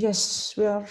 Yes, we are.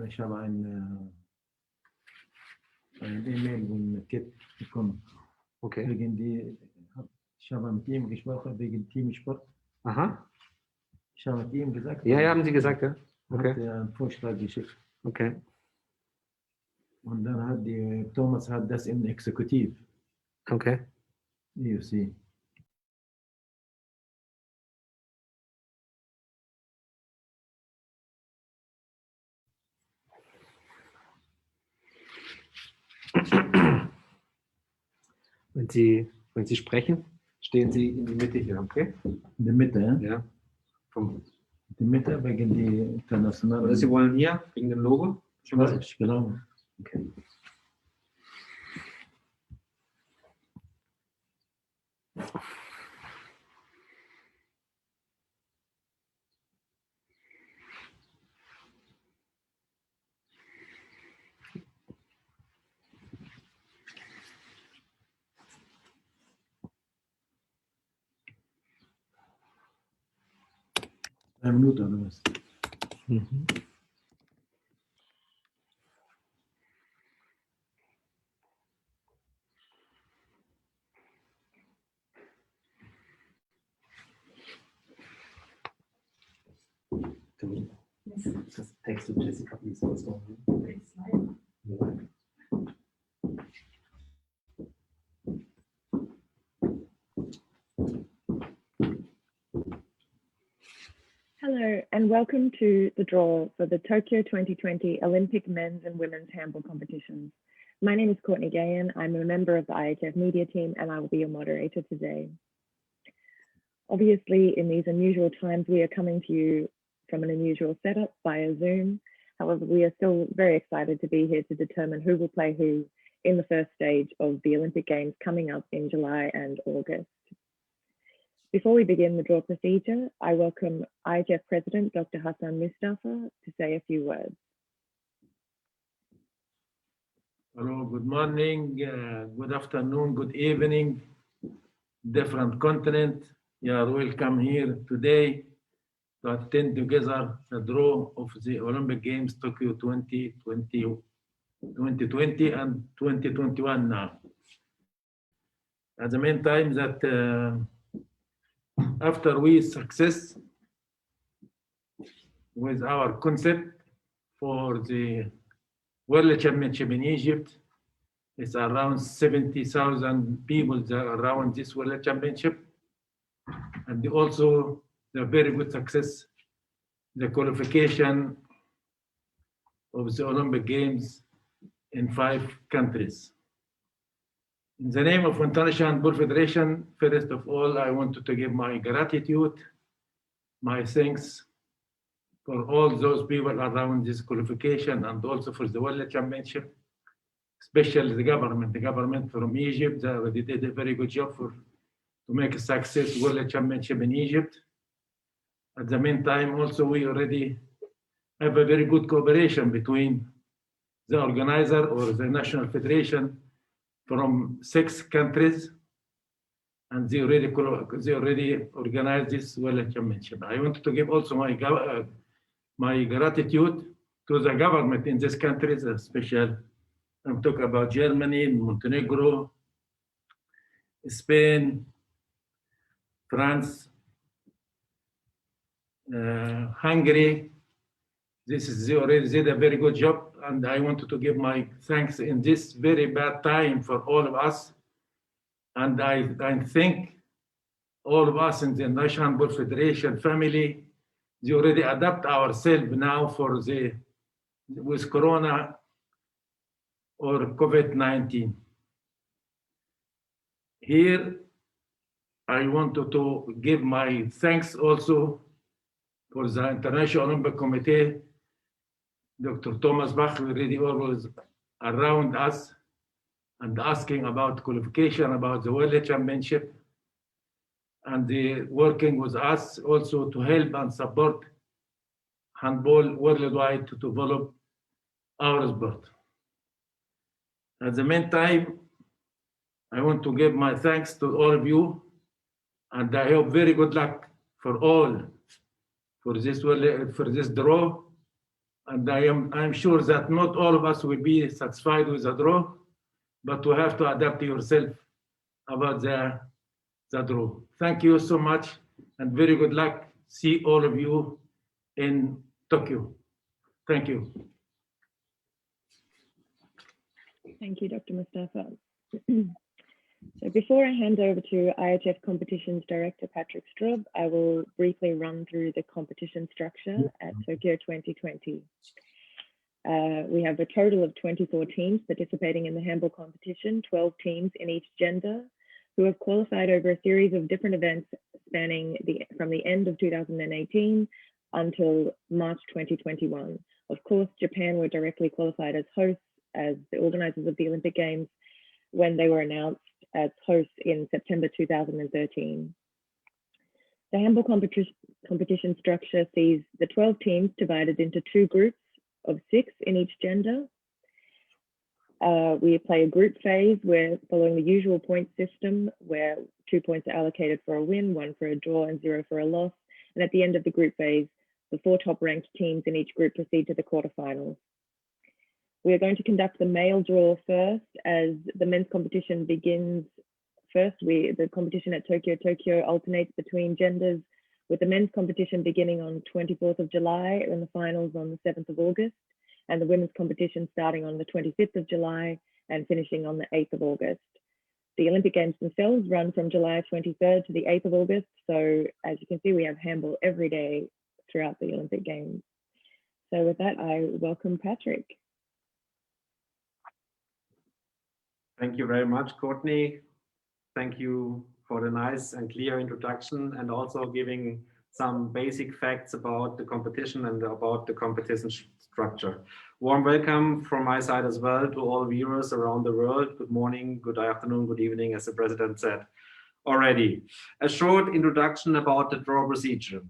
Ich habe ein E-Mail von Kit bekommen. Okay. Wegen die, ich habe mit ihm gesprochen, wegen Teamsport. Aha. Ich habe mit ihm gesagt. Ja, haben Sie gesagt, ja. Okay. Okay. Hat er einen Vorschlag geschickt. Okay. Und dann hat Thomas hat das im Exekutiv. Okay. UFC. Wenn Sie sprechen, stehen Sie in die Mitte hier, okay? In der Mitte, ja? Ja. In der Mitte wegen die internationalen. Oder Sie wollen hier, wegen dem Logo? Ich glaube. Okay. Eine Minute oder was? Mhm. Das Text zu Jessica, wie ist das noch? Ja. Hello and welcome to the draw for the Tokyo 2020 Olympic men's and women's handball competitions. My name is Courtney Gahan. I'm a member of the IHF media team and I will be your moderator today. Obviously, in these unusual times, we are coming to you from an unusual setup via Zoom. However, we are still very excited to be here to determine who will play who in the first stage of the Olympic Games coming up in July and August. Before we begin the draw procedure, I welcome IHF President Dr. Hassan Mustafa to say a few words. Hello, good morning, good afternoon, good evening, different continent. You are welcome here today to attend together the draw of the Olympic Games Tokyo 2020 and 2021 now. At the meantime, that after we success with our concept for the World Championship in Egypt, it's around 70,000 people around this World Championship, and also the very good success, the qualification of the Olympic Games in 5 countries. In the name of International Handball Federation, first of all, I wanted to give my gratitude, my thanks for all those people around this qualification and also for the World Championship, especially the government from Egypt. They did a very good job to make a success World Championship in Egypt. At the meantime, also we already have a very good cooperation between the organizer or the national federation from 6 countries, and they already organized this World Championship. I want to give also my gratitude to the government in these countries, especially I'm talking about Germany, Montenegro, Spain, France, Hungary. They already did a very good job, and I wanted to give my thanks in this very bad time for all of us. And I thank all of us in the National Handball Federation family they already adapt ourselves now for the with Corona or COVID-19. Here, I want to give my thanks also for the International Olympic Committee, Dr. Thomas Bach, already always around us and asking about qualification, about the World Championship, and working with us also to help and support handball worldwide to develop our sport. At the meantime, I want to give my thanks to all of you, and I hope very good luck for all for this draw. And I'm sure that not all of us will be satisfied with the draw, but you have to adapt yourself about the draw. Thank you so much, and very good luck. See all of you in Tokyo. Thank you. Thank you, Dr. Mustafa. So before I hand over to IHF Competitions Director Patrick Strub, I will briefly run through the competition structure at Tokyo 2020. We have a total of 24 teams participating in the handball competition, 12 teams in each gender, who have qualified over a series of different events spanning from the end of 2018 until March 2021. Of course, Japan were directly qualified as hosts, as the organizers of the Olympic Games, when they were announced as hosts in September 2013. The handball competition structure sees the 12 teams divided into 2 groups of 6 in each gender. We play a group phase where, following the usual point system, where 2 points are allocated for a win, 1 for a draw, and 0 for a loss. And at the end of the group phase, the 4 top-ranked teams in each group proceed to the quarterfinals. We are going to conduct the male draw first, as the men's competition begins first. The competition at Tokyo alternates between genders, with the men's competition beginning on 24th of July and the finals on the 7th of August, and the women's competition starting on the 25th of July and finishing on the 8th of August. The Olympic Games themselves run from July 23rd to the 8th of August. So as you can see, we have handball every day throughout the Olympic Games. So with that, I welcome Patrick. Thank you very much, Courtney. Thank you for the nice and clear introduction, and also giving some basic facts about the competition and about the competition structure. Warm welcome from my side as well to all viewers around the world. Good morning, good afternoon, good evening, as the president said already. A short introduction about the draw procedure.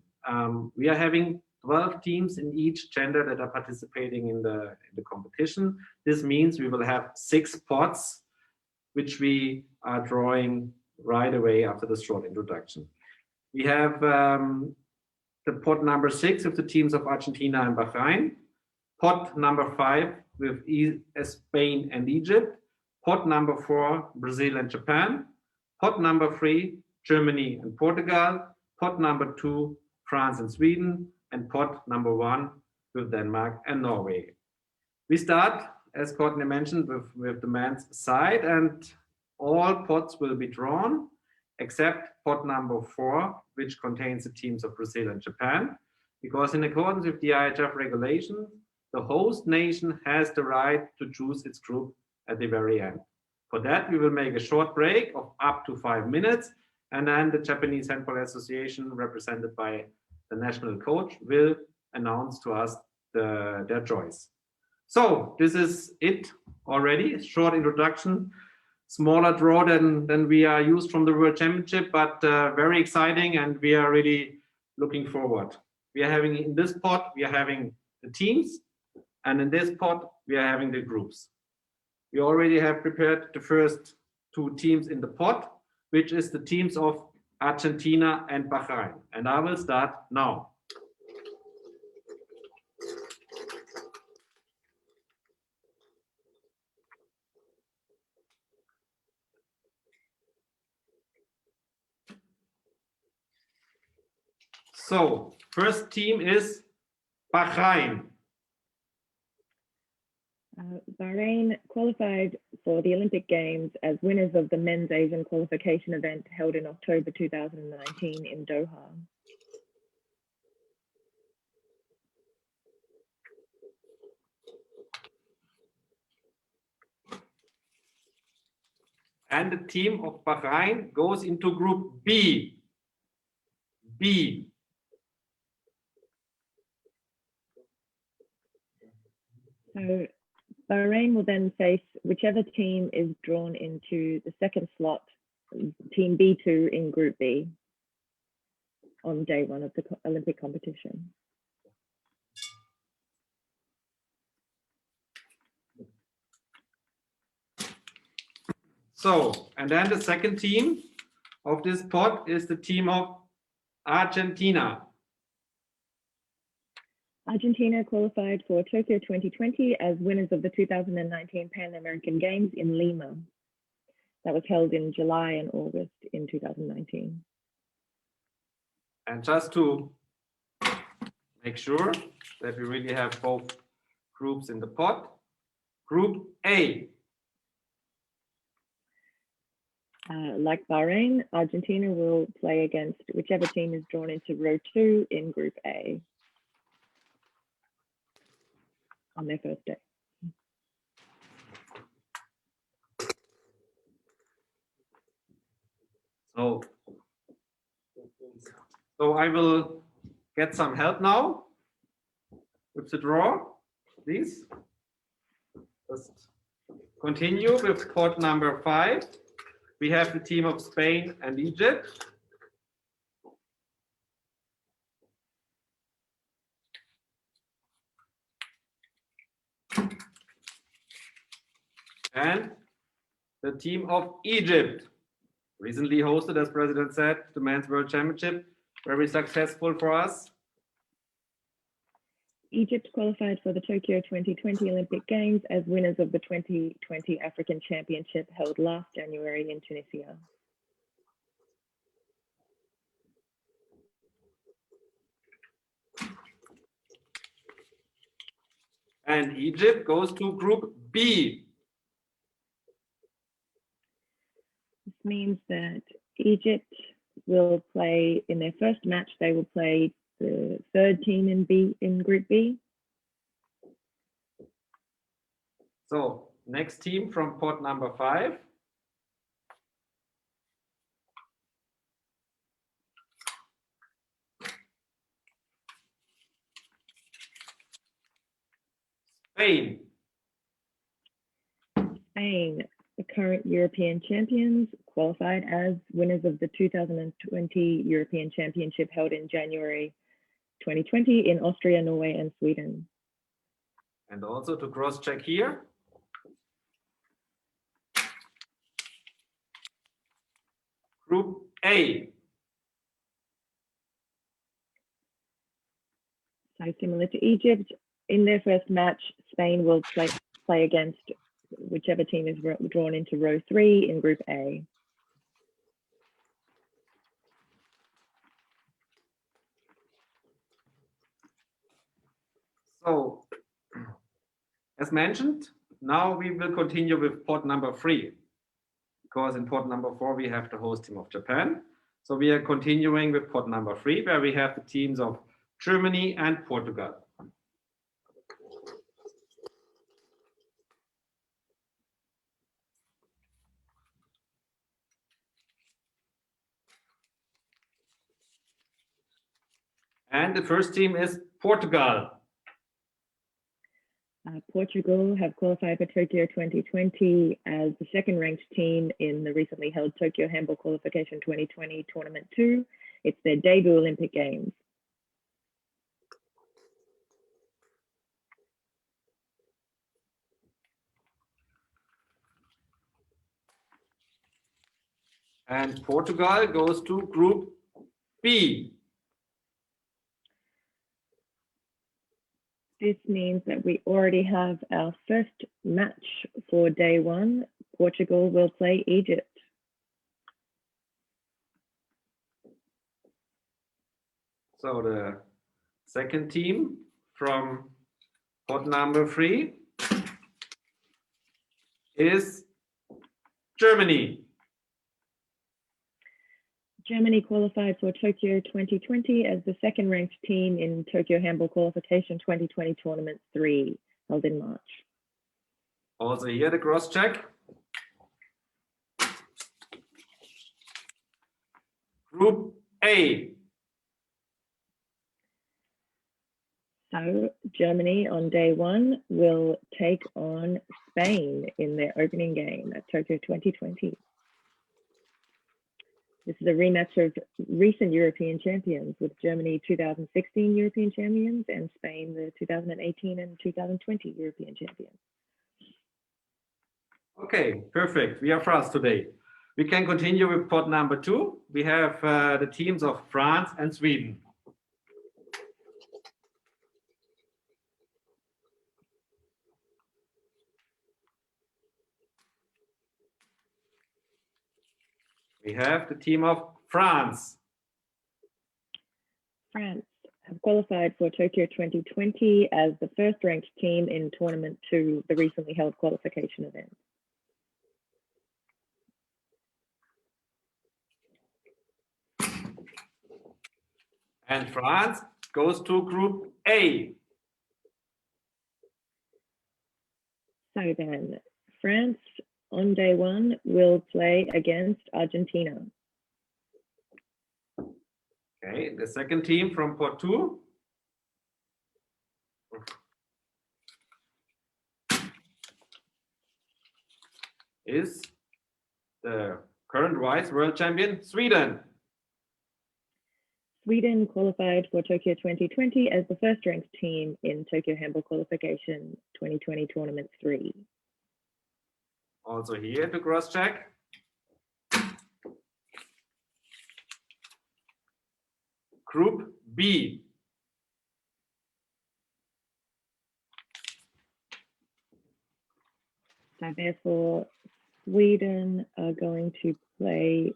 We are having 12 teams in each gender that are participating in the competition. This means we will have 6 pots, which we are drawing right away after this short introduction. We have the pot number 6 with the teams of Argentina and Bahrain, pot number 5 with Spain and Egypt, pot number 4 Brazil and Japan, pot number 3 Germany and Portugal, pot number 2 France and Sweden, and pot number 1 with Denmark and Norway. We start, as Courtney mentioned, with the men's side, and all pots will be drawn except pot number 4, which contains the teams of Brazil and Japan, because in accordance with the IHF regulations, the host nation has the right to choose its group at the very end. For that, we will make a short break of up to 5 minutes, and then the Japanese Handball Association, represented by the national coach, will announce to us their choice. So this is it already, short introduction. Smaller draw than we are used from the World Championship, but very exciting, and we are really looking forward. We are having in this pot, we are having the teams, and in this pot, we are having the groups. We already have prepared the first 2 teams in the pot, which is the teams of Argentina and Bahrain. And I will start now. So, first team is Bahrain. Bahrain qualified for the Olympic Games as winners of the men's Asian qualification event held in October 2019 in Doha. And the team of Bahrain goes into Group B. B. So Bahrain will then face whichever team is drawn into the second slot, Team B2 in Group B, on day one of the Olympic competition. So, and then the second team of this pot is the team of Argentina. Argentina qualified for Tokyo 2020 as winners of the 2019 Pan American Games in Lima. That was held in July and August in 2019. And just to make sure that we really have both groups in the pot, Group A. Like Bahrain, Argentina will play against whichever team is drawn into row 2 in Group A on their first day. So I will get some help now with the draw, please. Just continue with pot number 5. We have the team of Spain and Egypt. And the team of Egypt, recently hosted, as President said, the Men's World Championship, very successful for us. Egypt qualified for the Tokyo 2020 Olympic Games as winners of the 2020 African Championship held last January in Tunisia. And Egypt goes to Group B. This means that Egypt will play in their first match, they will play the third team in Group B. So next team from pot number 5. Spain. Spain, the current European champions, qualified as winners of the 2020 European Championship held in January 2020 in Austria, Norway, and Sweden. And also to cross-check here. Group A. So similar to Egypt, in their first match, Spain will play against whichever team is drawn into row 3 in Group A. So, as mentioned, now we will continue with pot number 3, because in pot number 4 we have the host team of Japan. So we are continuing with pot number 3, where we have the teams of Germany and Portugal. And the first team is Portugal. Portugal have qualified for Tokyo 2020 as the second ranked team in the recently held Tokyo Handball Qualification 2020 Tournament 2. It's their debut Olympic Games. And Portugal goes to Group B. This means that we already have our first match for day 1. Portugal will play Egypt. So the second team from pot number 3 is Germany. Germany qualified for Tokyo 2020 as the second ranked team in Tokyo Handball Qualification 2020 Tournament 3, held in March. Also here the cross check. Group A. So Germany on day one will take on Spain in their opening game at Tokyo 2020. This is a rematch of recent European champions, with Germany 2016 European champions and Spain the 2018 and 2020 European champions. Okay, perfect. We are fast today. We can continue with pot number 2. We have the teams of France and Sweden. We have the team of France. France have qualified for Tokyo 2020 as the first ranked team in tournament 2, the recently held qualification event. And France goes to Group A. So then, France on day one will play against Argentina. Okay, the second team from pot 2. Is the current vice world champion, Sweden. Sweden qualified for Tokyo 2020 as the first ranked team in Tokyo Handball Qualification 2020 Tournament 3. Also here to cross check. Group B. So therefore, Sweden are going to play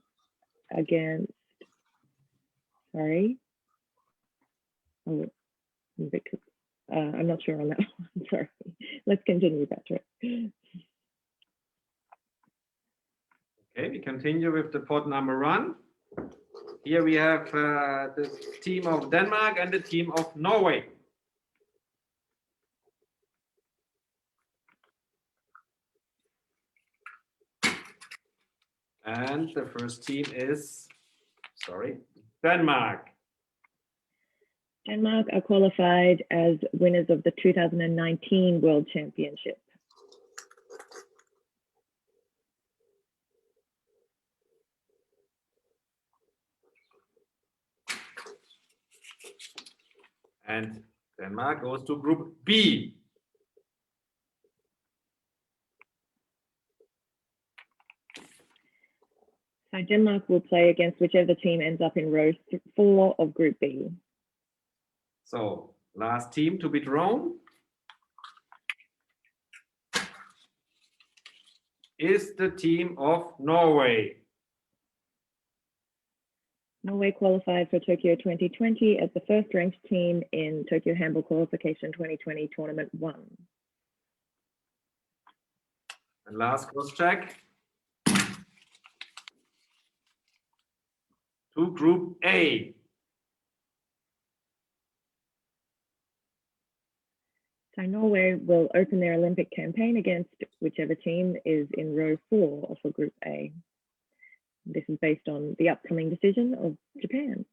against, sorry. Oh, I'm not sure on that one, sorry. Let's continue, Patrick. Okay, we continue with the pot number 1. Here we have the team of Denmark and the team of Norway. And the first team is, Denmark. Denmark are qualified as winners of the 2019 World Championship. And Denmark goes to Group B. So Denmark will play against whichever team ends up in row 4 of Group B. So last team to be drawn is the team of Norway. Norway qualified for Tokyo 2020 as the first ranked team in Tokyo Handball Qualification 2020 Tournament 1. And last cross check. To Group A. So Norway will open their Olympic campaign against whichever team is in row 4 of Group A. This is based on the upcoming decision of Japan.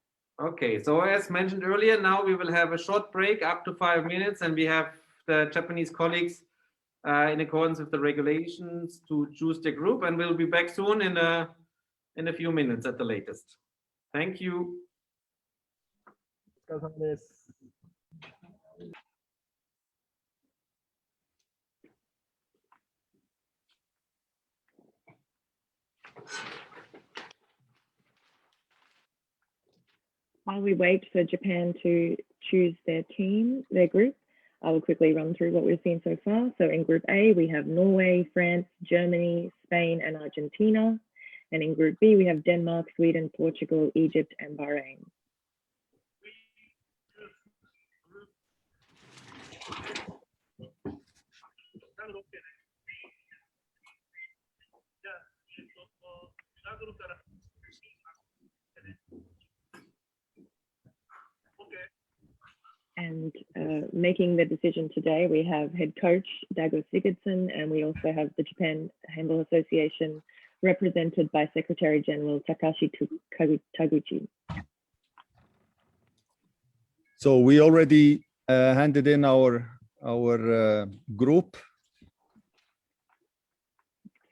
Okay, so as mentioned earlier, now we will have a short break up to 5 minutes, and we have the Japanese colleagues in accordance with the regulations to choose their group, and we'll be back soon in a few minutes at the latest. Thank you. While we wait for Japan to choose their team, their group, I will quickly run through what we've seen so far. So in Group A, we have Norway, France, Germany, Spain, and Argentina. And in Group B, we have Denmark, Sweden, Portugal, Egypt, and Bahrain. And making the decision today, we have head coach Dago Sigurdsson, and we also have the Japan Handball Association represented by Secretary General Takashi Taguchi. So we already handed in our group.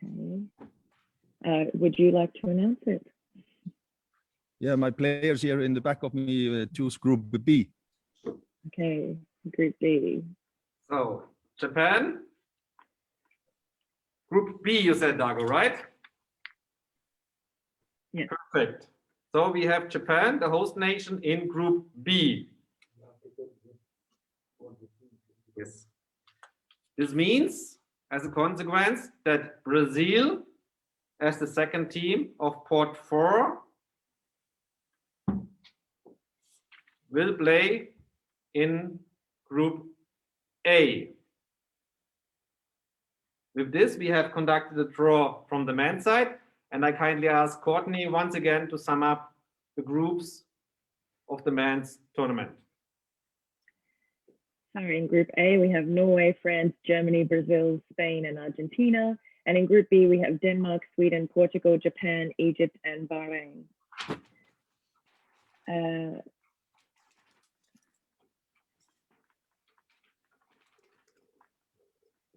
Okay. Would you like to announce it? Yeah, my players here in the back of me choose Group B. Okay, Group B. So Japan. Group B, you said, Dago, right? Yeah. Perfect. So we have Japan, the host nation, in Group B. Yes. This means, as a consequence, that Brazil, as the second team of Port 4, will play in Group A. With this, we have conducted a draw from the men's side, and I kindly ask Courtney once again to sum up the groups of the men's tournament. So in Group A, we have Norway, France, Germany, Brazil, Spain, and Argentina. And in Group B, we have Denmark, Sweden, Portugal, Japan, Egypt, and Bahrain.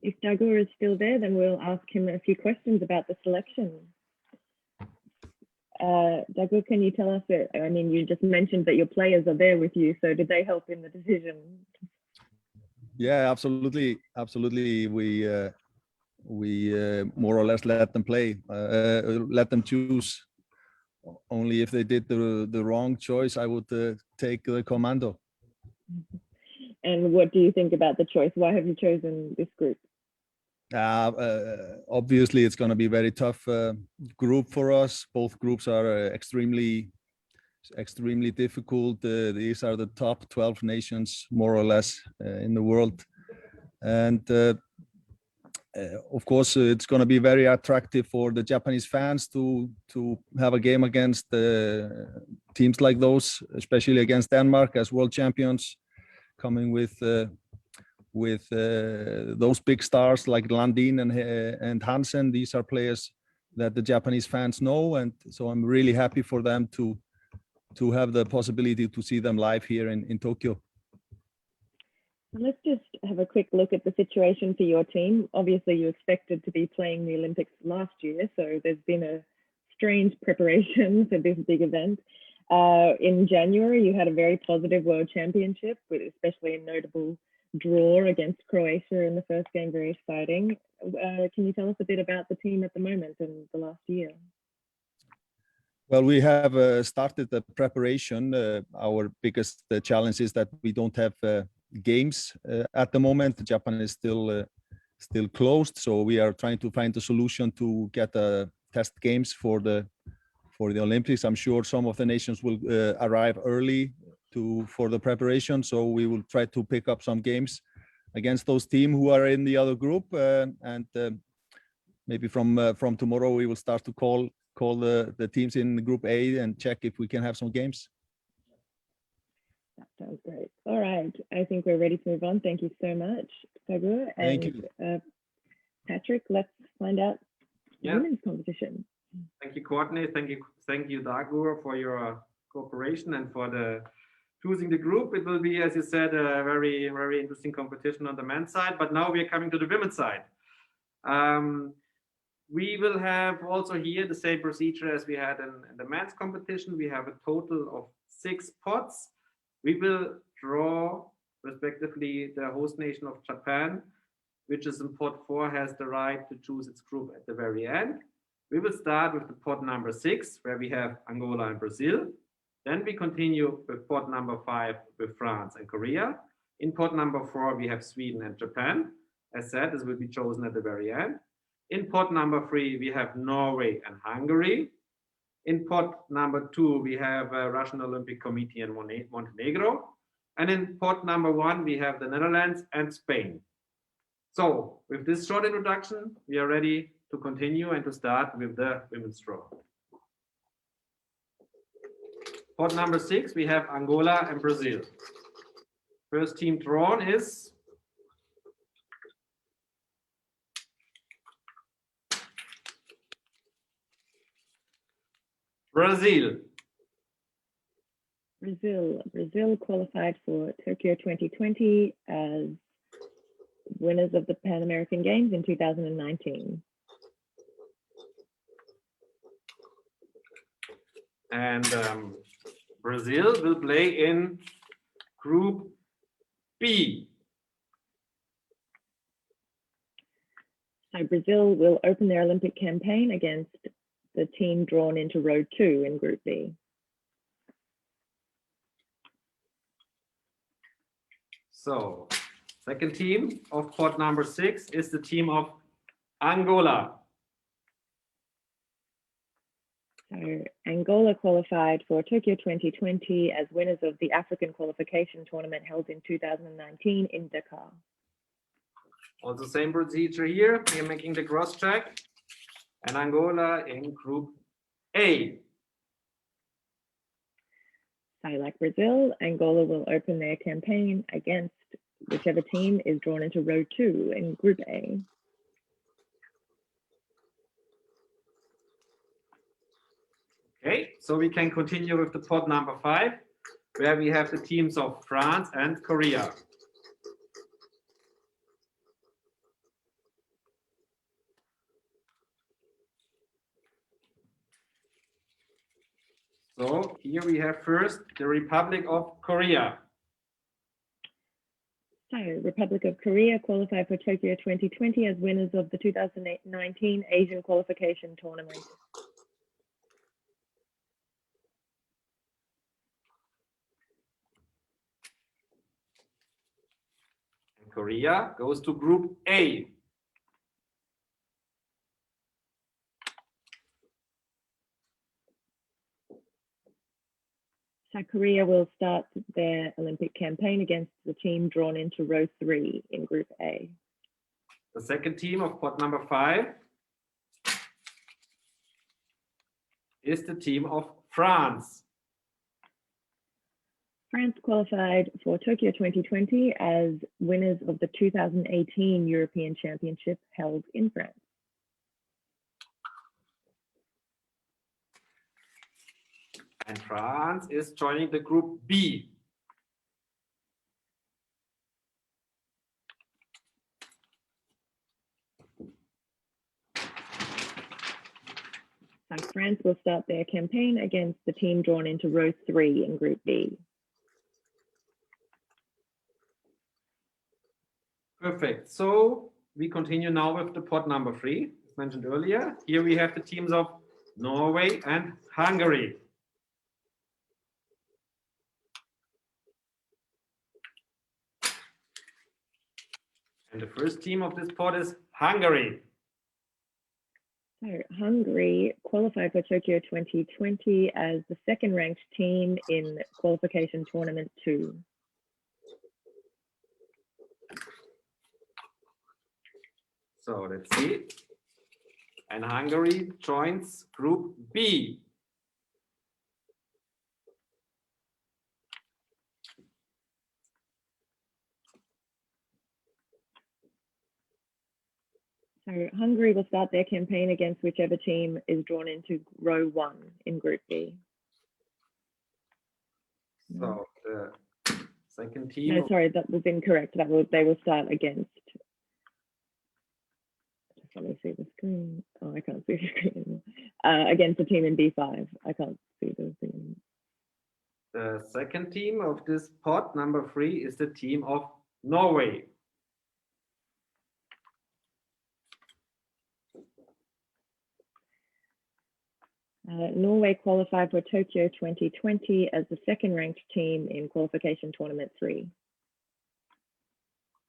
If Dagur is still there, then we'll ask him a few questions about the selection. Dagur, can you tell us, I mean, you just mentioned that your players are there with you, so did they help in the decision? Yeah, absolutely. Absolutely. We more or less let them play, let them choose. Only if they did the wrong choice, I would take the commando. And what do you think about the choice? Why have you chosen this group? Obviously, it's going to be a very tough group for us. Both groups are extremely difficult. These are the top 12 nations, more or less, in the world. And of course, it's going to be very attractive for the Japanese fans to have a game against teams like those, especially against Denmark as world champions, coming with those big stars like Landin and Hansen. These are players that the Japanese fans know, and so I'm really happy for them to have the possibility to see them live here in Tokyo. Let's just have a quick look at the situation for your team. Obviously, you expected to be playing the Olympics last year, so there's been a strange preparation for this big event. In January, you had a very positive World Championship, with especially a notable draw against Croatia in the first game, very exciting. Can you tell us a bit about the team at the moment and the last year? Well, we have started the preparation. Our biggest challenge is that we don't have games at the moment. Japan is still closed, so we are trying to find a solution to get test games for the Olympics. I'm sure some of the nations will arrive early for the preparation, so we will try to pick up some games against those teams who are in the other group, and maybe from tomorrow we will start to call the teams in Group A and check if we can have some games. That sounds great. All right, I think we're ready to move on. Thank you so much, Dagur. Thank you. Patrick, let's find out the women's competition. Thank you, Courtney. Thank you, Dagur, for your cooperation and for choosing the group. It will be, as you said, a very, very interesting competition on the men's side. But now we are coming to the women's side. We will have also here the same procedure as we had in the men's competition. We have a total of 6 pots. We will draw, respectively, the host nation of Japan, which is in pot 4, has the right to choose its group at the very end. We will start with the pot number 6, where we have Angola and Brazil. Then we continue with pot number 5 with France and Korea. In pot number 4, we have Sweden and Japan. As said, this will be chosen at the very end. In pot number 3, we have Norway and Hungary. In pot number 2, we have Russian Olympic Committee and Montenegro. And in pot number 1, we have the Netherlands and Spain. So with this short introduction, we are ready to continue and to start with the women's draw. Pot number 6, we have Angola and Brazil. First team drawn is Brazil. Brazil qualified for Tokyo 2020 as winners of the Pan American Games in 2019. And Brazil will play in Group B. So Brazil will open their Olympic campaign against the team drawn into row 2 in Group B. So, second team of pot number 6 is the team of Angola. So Angola qualified for Tokyo 2020 as winners of the African qualification tournament held in 2019 in Dakar. Also same procedure here. We are making the cross check. And Angola in Group A. So like Brazil, Angola will open their campaign against whichever team is drawn into row 2 in Group A. Okay, so we can continue with the pot number 5, where we have the teams of France and Korea. So here we have first the Republic of Korea. So Republic of Korea qualified for Tokyo 2020 as winners of the 2019 Asian qualification tournament. And Korea goes to Group A. South Korea will start their Olympic campaign against the team drawn into row 3 in Group A. The second team of pot number 5 is the team of France. France qualified for Tokyo 2020 as winners of the 2018 European Championship held in France. And France is joining the Group B. So France will start their campaign against the team drawn into row 3 in Group B. Perfect. So we continue now with the pot number 3, as mentioned earlier. Here we have the teams of Norway and Hungary. And the first team of this pot is Hungary. So Hungary qualified for Tokyo 2020 as the second ranked team in qualification tournament 2. So let's see. And Hungary joins Group B. So Hungary will start their campaign against whichever team is drawn into row 1 in Group B. So the second team. No, sorry, that was incorrect. They will start against. Just let me see the screen. Oh, I can't see the screen. Against the team in B5. I can't see the thing. The second team of this pot, number 3, is the team of Norway. Norway qualified for Tokyo 2020 as the second ranked team in qualification tournament 3.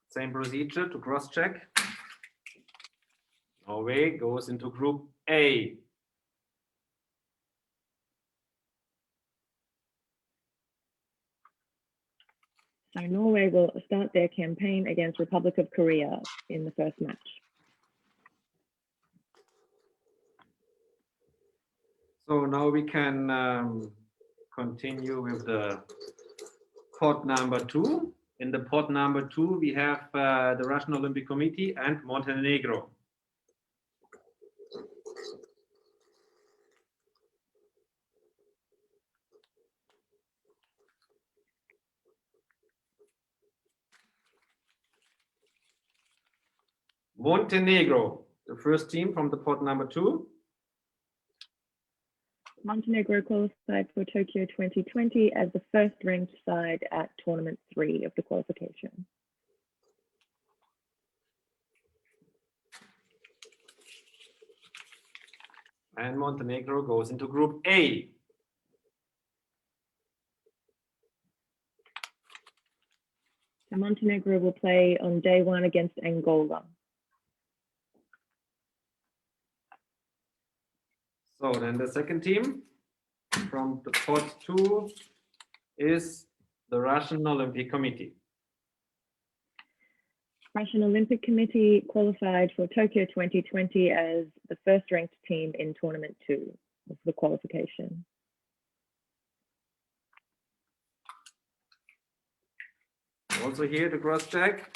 Same procedure to cross check. Norway goes into Group A. So Norway will start their campaign against Republic of Korea in the first match. So now we can continue with the pot number 2. In the pot number 2, we have the Russian Olympic Committee and Montenegro. Montenegro, the first team from the pot number 2. Montenegro qualified for Tokyo 2020 as the first ranked side at tournament 3 of the qualification. And Montenegro goes into Group A. So Montenegro will play on day 1 against Angola. So then the second team from the pot 2 is the Russian Olympic Committee. Russian Olympic Committee qualified for Tokyo 2020 as the first ranked team in tournament 2 of the qualification. Also here to cross check.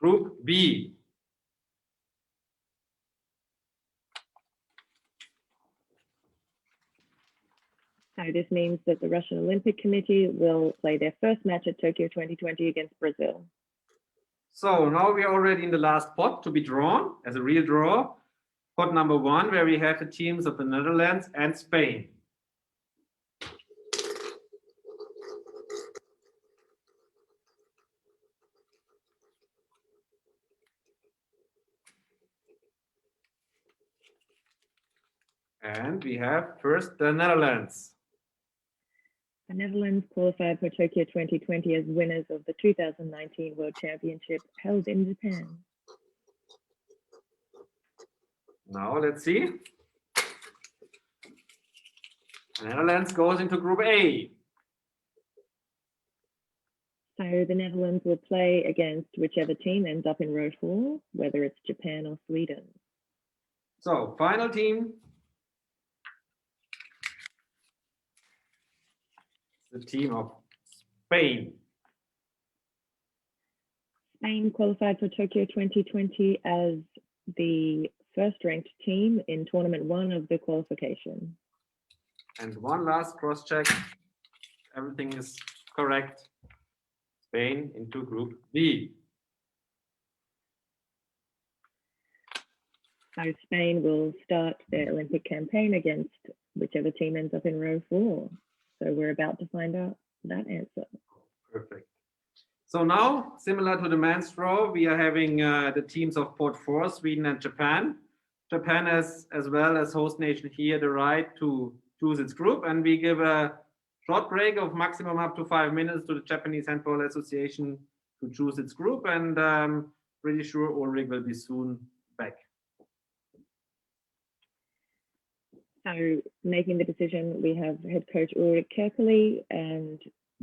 Group B. So this means that the Russian Olympic Committee will play their first match at Tokyo 2020 against Brazil. So now we are already in the last pot to be drawn as a real draw. Pot number 1, where we have the teams of the Netherlands and Spain. And we have first the Netherlands. The Netherlands qualified for Tokyo 2020 as winners of the 2019 World Championship held in Japan. Now let's see. The Netherlands goes into Group A. So the Netherlands will play against whichever team ends up in row 4, whether it's Japan or Sweden. So final team. The team of Spain. Spain qualified for Tokyo 2020 as the first ranked team in tournament 1 of the qualification. And one last cross check. Everything is correct. Spain into Group B. So Spain will start their Olympic campaign against whichever team ends up in row 4. So we're about to find out that answer. Perfect. So now, similar to the men's draw, we are having the teams of pot 4, Sweden and Japan. Japan has, as well as host nation here, the right to choose its group, and we give a short break of maximum up to 5 minutes to the Japanese Handball Association to choose its group, and pretty sure Ulrich will be soon back. So making the decision, we have head coach Ulrich Kerkeli, and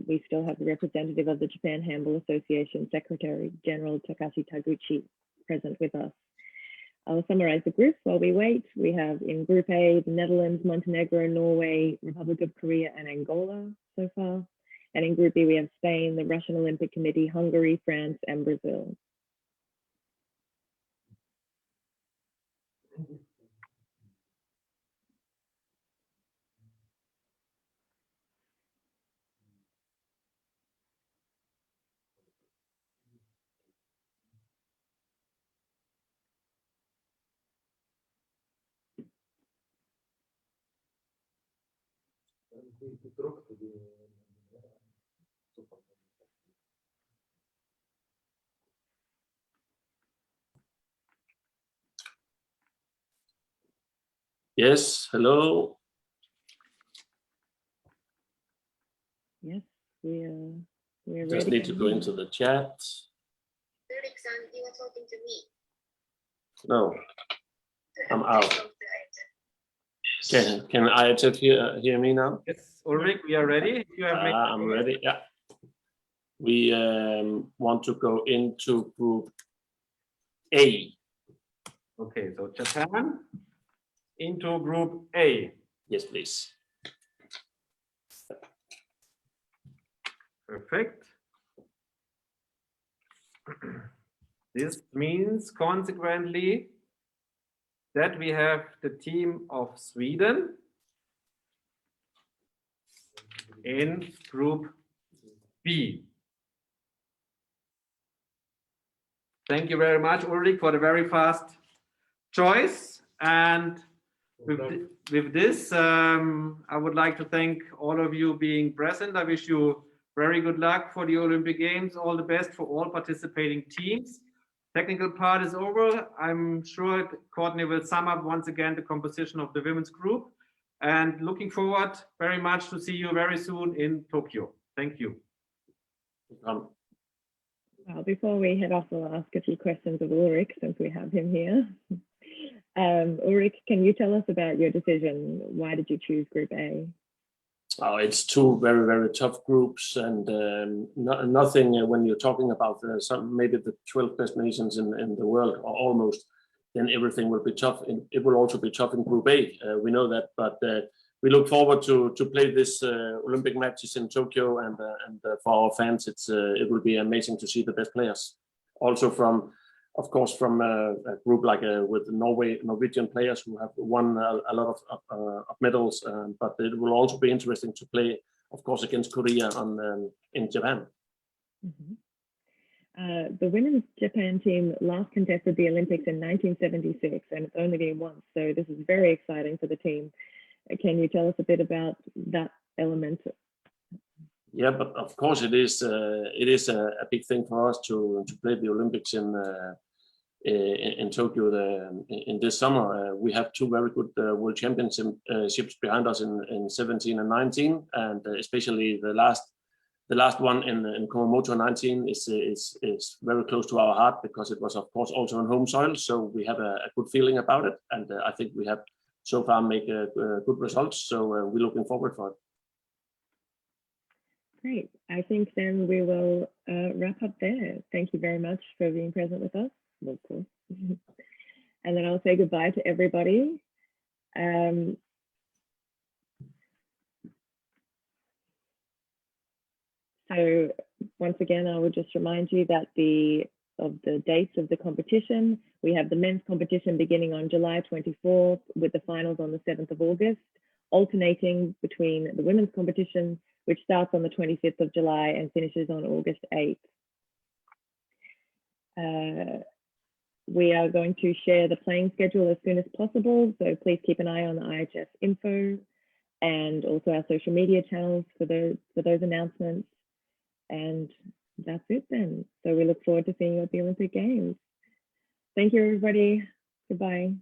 we still have the representative of the Japan Handball Association, Secretary General Takashi Taguchi, present with us. I'll summarize the groups while we wait. We have in Group A, the Netherlands, Montenegro, Norway, Republic of Korea, and Angola so far. And in Group B, we have Spain, the Russian Olympic Committee, Hungary, France, and Brazil. Yes, hello. Yes, we're Just ready. need to go into the chat. Ulrich-san, you are talking to me. No, I'm out. Can I just hear me now? Yes, Ulrich, we are ready. If you have made I'm ready. Yeah. We want to go into Group A. Okay, so Japan into Group A. Yes, please. Perfect. This means consequently that we have the team of Sweden in Group B. Thank you very much, Ulrich, for the very fast choice. And with this, I would like to thank all of you being present. I wish you very good luck for the Olympic Games. All the best for all participating teams. Technical part is over. I'm sure Courtney will sum up once again the composition of the women's group. And looking forward very much to see you very soon in Tokyo. Thank you. Well, before we head off, we'll ask a few questions of Ulrich since we have him here. Ulrich, can you tell us about your decision? Why did you choose Group A? Oh, it's two very, very tough groups, and nothing when you're talking about maybe the 12 best nations in the world, or almost, then everything will be tough. It will also be tough in Group A. We know that, but we look forward to play this Olympic matches in Tokyo, and for our fans, it will be amazing to see the best players. Also of course, from a group like with Norwegian players who have won a lot of medals, but it will also be interesting to play, of course, against Korea in Japan. Mm-hmm. The women's Japan team last contested the Olympics in 1976, and it's only been once, so this is very exciting for the team. Can you tell us a bit about that element? Yeah, but of course it is a big thing for us to play the Olympics in Tokyo in this summer. We have two very good world championships behind us in 17 and 19, and especially the last one in Kumamoto 19 is very close to our heart, because it was of course also on home soil. So we have a good feeling about it, and I think we have so far made good results. So we're looking forward for it. Great. I think then we will wrap up there. Thank you very much for being present with us. Of course. And then I'll say goodbye to everybody. So once again, I would just remind you that of the dates of the competition. We have the men's competition beginning on July 24th with the finals on the 7th of August, alternating between the women's competition, which starts on the 25th of July and finishes on August 8th. We are going to share the playing schedule as soon as possible, so please keep an eye on the IHF info and also our social media channels for those announcements. And that's it then. So we look forward to seeing you at the Olympic Games. Thank you, everybody. Goodbye.